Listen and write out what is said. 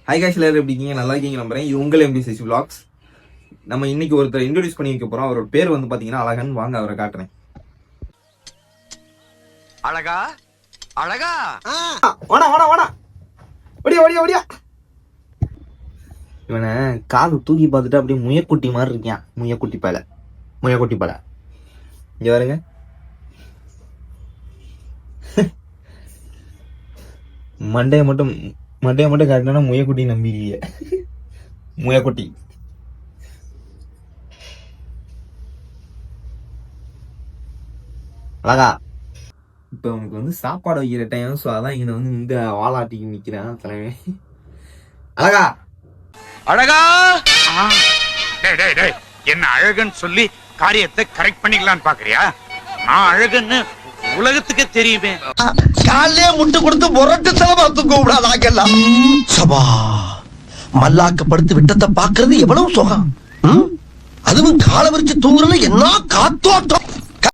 Hi guys, எல்லாரும் எப்படி இருக்கீங்க? நல்லா இருக்கீங்க நம்புறேன். இது உங்கள் MBCC vlogs. நம்ம இன்னைக்கு ஒருத்தர் இன்ட்ரோடியூஸ் பண்ணி வைக்க போறோம். அவரோட பேர் வந்து பாத்தீங்கன்னா அழகன். வாங்க அவரை காட்டுறேன். அழகா அழகா வாடா வாடா வாடா, ஓடியா ஓடியா ஓடியா. இவனை காது தூக்கி பார்த்துட்டு அப்படியே முயக்குட்டி மாதிரி இருக்கான். முயக்குட்டி பால இங்க பாருங்க. மண்டையை மட்டும் காட்டினா முயக்குட்டி நம்பிக்கலையே. முயக்குட்டி அழகா. இப்ப உனக்கு வந்து சாப்பாடு வைக்கிற டைம். ஸோ அதான் இங்க வந்து இந்த வாலாட்டிக்கு நிக்கிறான் தலைமை. அழகா அழகா. டேய் டேய் டேய், என்ன அழகுன்னு சொல்லி காரியத்தை கரெக்ட் பண்ணிக்கலாம்னு பாக்குறியா? நான் அழகுன்னு உலகத்துக்கே தெரியுமே. காலையே முட்டு கொடுத்து முரட்டு செலவா தூங்க விடாதாங்கெல்லாம். சபா மல்லாக்கப்படுத்து விட்டத்தை பாக்குறது எவ்வளவு சுகம். அதுவும் காலை விரிச்சு தூங்குறது என்ன காத்தோட்டம்.